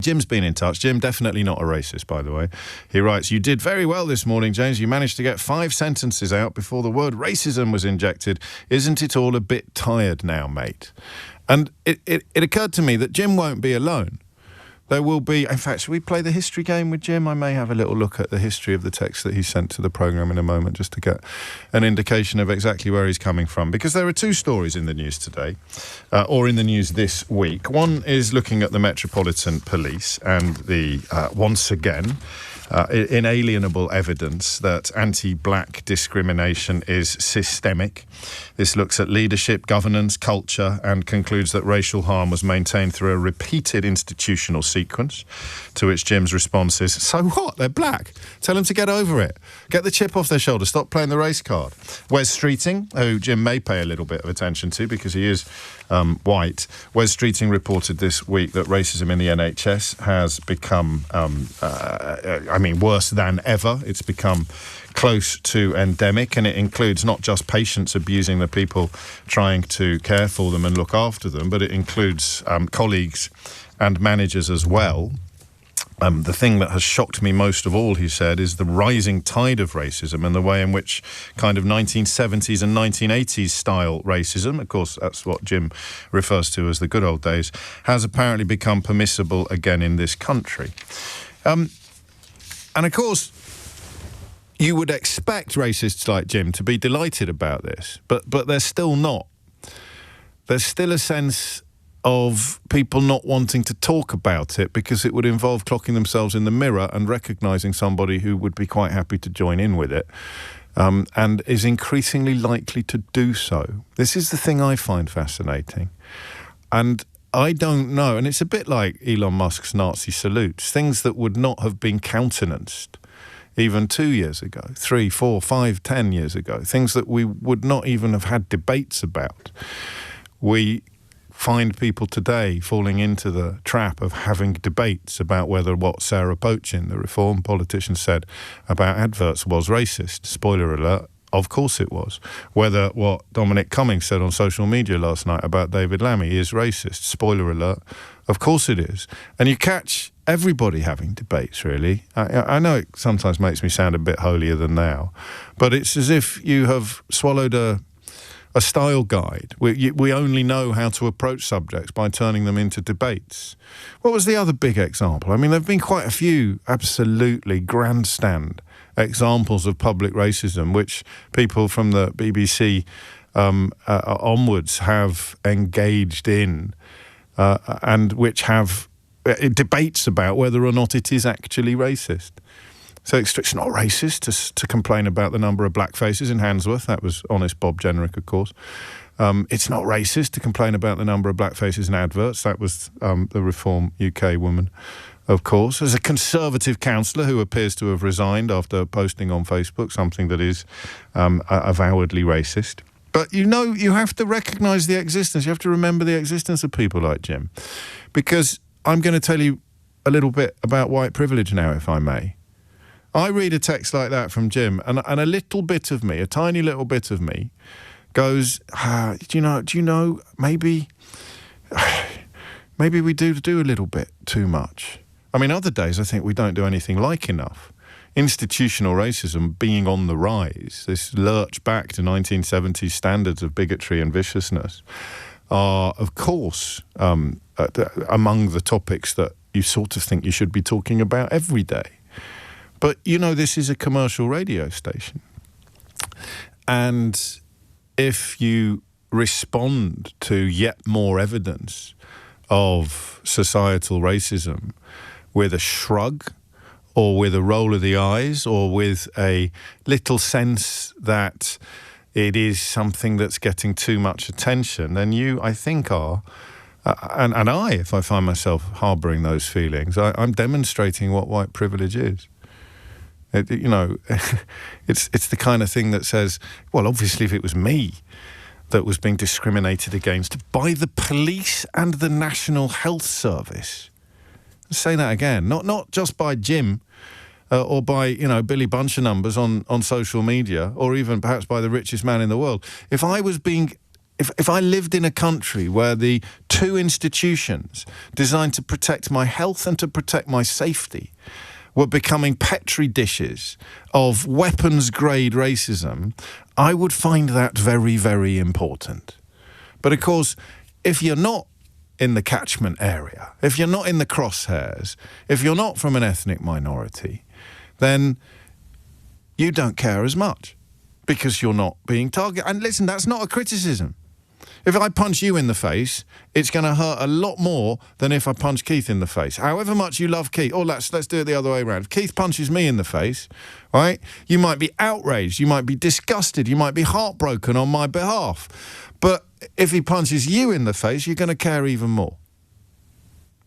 Jim's been in touch. Jim, definitely not a racist, by the way. He writes, "You did very well this morning, James. You managed to get 5 sentences out before the word racism was injected. Isn't it all a bit tired now, mate?" And it occurred to me that Jim won't be alone. There will be... In fact, should we play the history game with Jim? I may have a little look at the history of the text that he sent to the programme in a moment, just to get an indication of exactly where he's coming from. Because there are 2 stories in the news today, or in the news this week. One is looking at the Metropolitan Police and the, once again, inalienable evidence that anti-black discrimination is systemic. This looks at leadership, governance, culture, and concludes that racial harm was maintained through a repeated institutional sequence, to which Jim's response is, "So what? They're black. Tell them to get over it. Get the chip off their shoulder. Stop playing the race card." Wes Streeting, who Jim may pay a little bit of attention to because he is white. Wes Streeting reported this week that racism in the NHS has become, worse than ever. It's become close to endemic, and it includes not just patients abusing the people trying to care for them and look after them, but it includes colleagues and managers as well. The thing that has shocked me most of all, he said, is the rising tide of racism and the way in which kind of 1970s and 1980s style racism, of course that's what Jim refers to as the good old days, has apparently become permissible again in this country. And of course, you would expect racists like Jim to be delighted about this, but they're still not. There's still a sense of people not wanting to talk about it because it would involve clocking themselves in the mirror and recognising somebody who would be quite happy to join in with it, and is increasingly likely to do so. This is the thing I find fascinating. And I don't know, and it's a bit like Elon Musk's Nazi salutes, things that would not have been countenanced even 2 years ago, 3, 4, 5, 10 years ago, things that we would not even have had debates about. We find people today falling into the trap of having debates about whether what Sarah Pochin, the Reform politician, said about adverts was racist. Spoiler alert, of course it was. Whether what Dominic Cummings said on social media last night about David Lammy is racist. Spoiler alert, of course it is. And you catch everybody having debates, really. I know it sometimes makes me sound a bit holier than thou, but it's as if you have swallowed a style guide. We only know how to approach subjects by turning them into debates. What was the other big example? I mean, there have been quite a few absolutely grandstand examples of public racism, which people from the BBC onwards have engaged in, and which have debates about whether or not it is actually racist. So it's not racist to complain about the number of black faces in Handsworth. That was honest Bob Jenrick, of course. It's not racist to complain about the number of black faces in adverts. That was the Reform UK woman, of course. There's a Conservative councillor who appears to have resigned after posting on Facebook something that is avowedly racist. But you have to recognise the existence. You have to remember the existence of people like Jim. Because I'm going to tell you a little bit about white privilege now, if I may. I read a text like that from Jim, and a little bit of me, a tiny little bit of me, goes, do you know, maybe we do a little bit too much. I mean, other days I think we don't do anything like enough. Institutional racism being on the rise, this lurch back to 1970s standards of bigotry and viciousness, are, of course, among the topics that you sort of think you should be talking about every day. But, this is a commercial radio station. And if you respond to yet more evidence of societal racism with a shrug or with a roll of the eyes or with a little sense that it is something that's getting too much attention, then you, I think, are... if I find myself harbouring those feelings, I'm demonstrating what white privilege is. It's the kind of thing that says, well, obviously if it was me that was being discriminated against by the police and the National Health Service. Let's say that again. Not just by Jim or by, Billy Bunch of numbers on social media, or even perhaps by the richest man in the world. If I was being if I lived in a country where the two institutions designed to protect my health and to protect my safety were becoming petri dishes of weapons-grade racism, I would find that very, very important. But of course, if you're not in the catchment area, if you're not in the crosshairs, if you're not from an ethnic minority, then you don't care as much because you're not being targeted. And listen, that's not a criticism. If I punch you in the face, it's going to hurt a lot more than if I punch Keith in the face. However much you love Keith, or let's do it the other way around. If Keith punches me in the face, right, you might be outraged, you might be disgusted, you might be heartbroken on my behalf. But if he punches you in the face, you're going to care even more.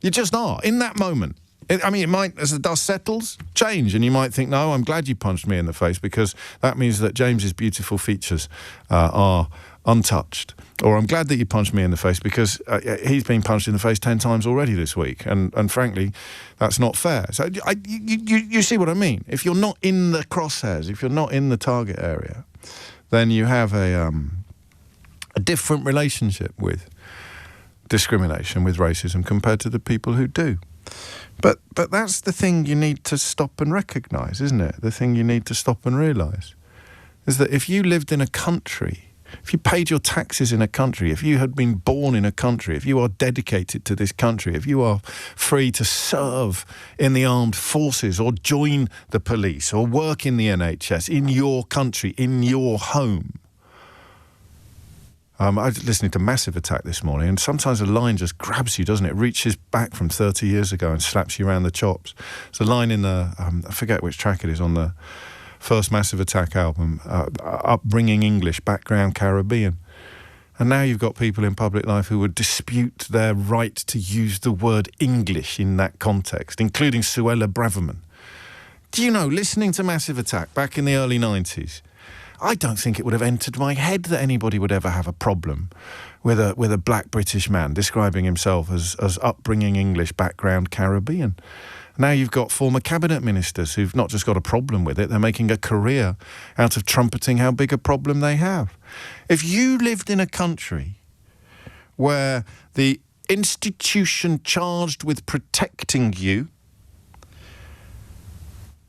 You just are, in that moment. It might, as the dust settles, change, and you might think, no, I'm glad you punched me in the face because that means that James's beautiful features are untouched. Or I'm glad that you punched me in the face because he's been punched in the face 10 times already this week, and frankly, that's not fair. So you see what I mean? If you're not in the crosshairs, if you're not in the target area, then you have a different relationship with discrimination, with racism, compared to the people who do. But that's the thing you need to stop and recognise, isn't it? The thing you need to stop and realise is that if you lived in a country, if you paid your taxes in a country, if you had been born in a country, if you are dedicated to this country, if you are free to serve in the armed forces or join the police or work in the NHS in your country, in your home. I was listening to Massive Attack this morning, and sometimes a line just grabs you, doesn't it? It reaches back from 30 years ago and slaps you around the chops. It's a line in the, I forget which track it is, on the first Massive Attack album, Upbringing English, Background Caribbean. And now you've got people in public life who would dispute their right to use the word English in that context, including Suella Braverman. Do you know, listening to Massive Attack back in the early 90s, I don't think it would have entered my head that anybody would ever have a problem with a black British man describing himself as upbringing English, background Caribbean. Now you've got former cabinet ministers who've not just got a problem with it, they're making a career out of trumpeting how big a problem they have. If you lived in a country where the institution charged with protecting you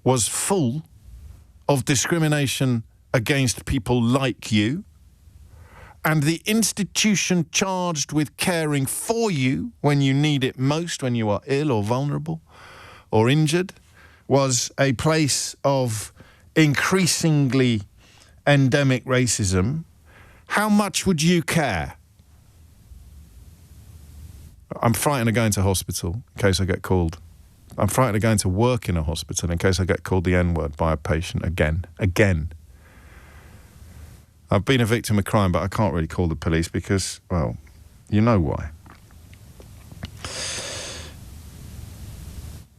was full of discrimination against people like you, and the institution charged with caring for you when you need it most, when you are ill or vulnerable or injured, was a place of increasingly endemic racism, how much would you care? I'm frightened of going to hospital in case I get called. I'm frightened of going to work in a hospital in case I get called the N-word by a patient again. I've been a victim of crime, but I can't really call the police because, well, you know why.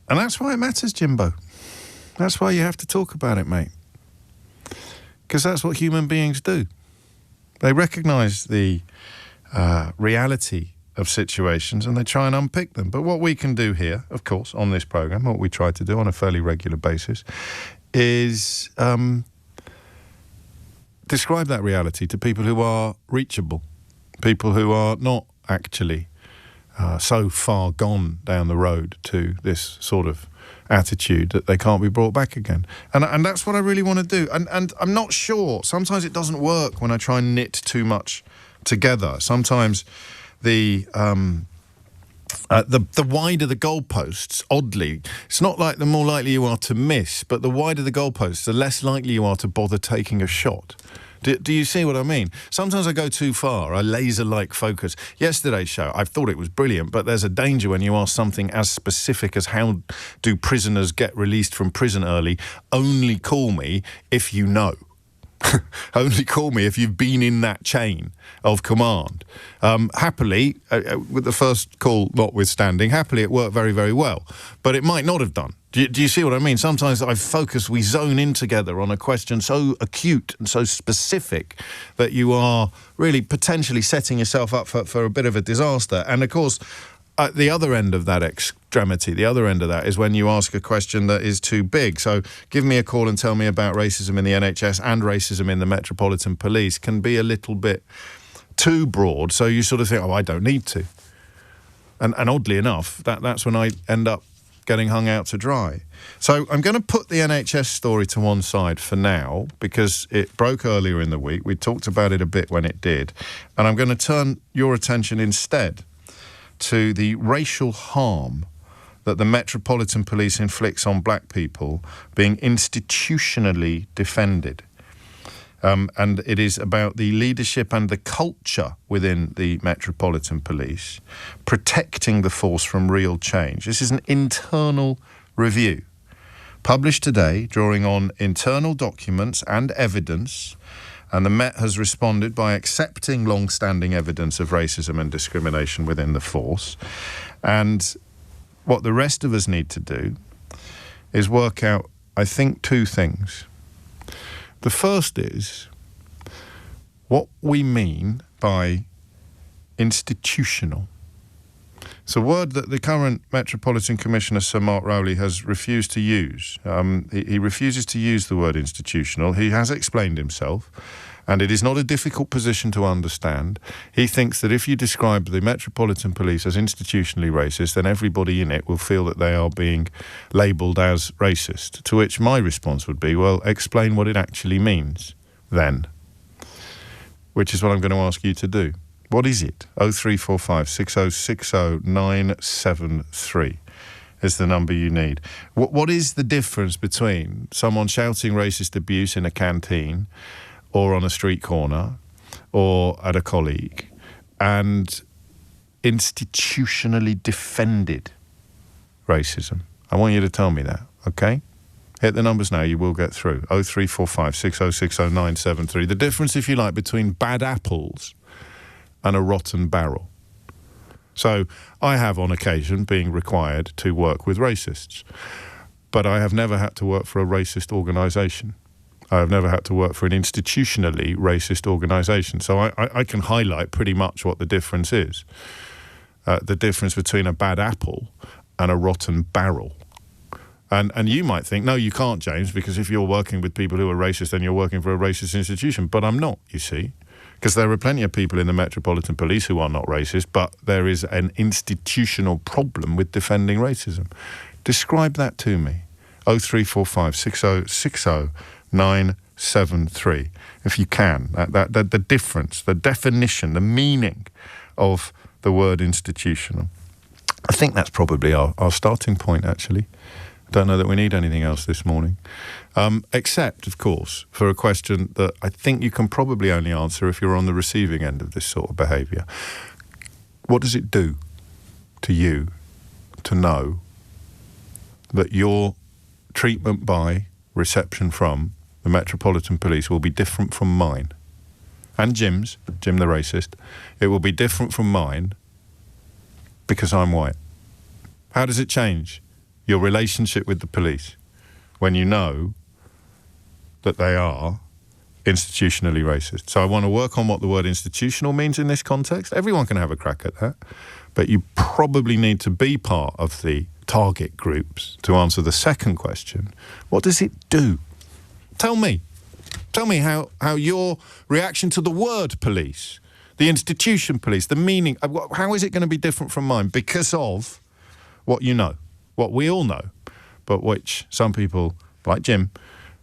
And that's why it matters, Jimbo. That's why you have to talk about it, mate. Because that's what human beings do. They recognise the reality of situations and they try and unpick them. But what we can do here, of course, on this programme, what we try to do on a fairly regular basis, is describe that reality to people who are reachable, people who are not actually so far gone down the road to this sort of attitude that they can't be brought back again. And that's what I really want to do. And I'm not sure. Sometimes it doesn't work when I try and knit too much together. Sometimes the wider the goalposts, oddly, it's not like the more likely you are to miss, but the wider the goalposts, the less likely you are to bother taking a shot. Do you see what I mean? Sometimes I go too far. I laser-like focus. Yesterday's show, I thought it was brilliant, but there's a danger when you ask something as specific as how do prisoners get released from prison early. Only call me if you know. Only call me if you've been in that chain of command. Happily, with the first call notwithstanding, happily it worked very, very well. But it might not have done. Do you see what I mean? Sometimes we zone in together on a question so acute and so specific that you are really potentially setting yourself up for a bit of a disaster. And of course, at the other end of that extremity, the other end of that is when you ask a question that is too big. So give me a call and tell me about racism in the NHS and racism in the Metropolitan Police can be a little bit too broad, so you sort of think, oh, I don't need to. And oddly enough, that's when I end up getting hung out to dry. So I'm going to put the NHS story to one side for now, because it broke earlier in the week. We talked about it a bit when it did. And I'm going to turn your attention instead to the racial harm that the Metropolitan Police inflicts on black people being institutionally defended. And it is about the leadership and the culture within the Metropolitan Police protecting the force from real change. This is an internal review published today, drawing on internal documents and evidence, and the Met has responded by accepting long-standing evidence of racism and discrimination within the force. And what the rest of us need to do is work out, I think, two things. The first is what we mean by institutional. It's a word that the current Metropolitan Commissioner, Sir Mark Rowley, has refused to use. He refuses to use the word institutional. He has explained himself, and it is not a difficult position to understand. He thinks that if you describe the Metropolitan Police as institutionally racist, then everybody in it will feel that they are being labelled as racist, to which my response would be, well, explain what it actually means then, which is what I'm going to ask you to do. What is it? 0345 6060 973 is the number you need. What is the difference between someone shouting racist abuse in a canteen or on a street corner or at a colleague and institutionally defended racism? I want you to tell me that, okay? Hit the numbers now, you will get through. 0345 6060 973. The difference, if you like, between bad apples and a rotten barrel. So I have on occasion been required to work with racists, but I have never had to work for a racist organisation. I have never had to work for an institutionally racist organisation. So I can highlight pretty much what the difference is. The difference between a bad apple and a rotten barrel. And you might think, no, you can't, James, because if you're working with people who are racist, then you're working for a racist institution. But I'm not, you see. Because there are plenty of people in the Metropolitan Police who are not racist, but there is an institutional problem with defending racism. Describe that to me. 0345 6060 973, if you can. The difference, the definition, the meaning of the word institutional. I think that's probably our starting point, actually. I don't know that we need anything else this morning. Except, of course, for a question that I think you can probably only answer if you're on the receiving end of this sort of behaviour. What does it do to you to know that your treatment by, reception from, the Metropolitan Police will be different from mine? And Jim's, Jim the racist, it will be different from mine because I'm white. How does it change your relationship with the police when you know that they are institutionally racist? So I want to work on what the word institutional means in this context. Everyone can have a crack at that, but you probably need to be part of the target groups to answer the second question. What does it do? Tell me how your reaction to the word police, the institution police, the meaning, how is it going to be different from mine because of what you know, what we all know, but which some people, like Jim,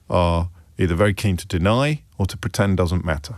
are either very keen to deny or to pretend doesn't matter.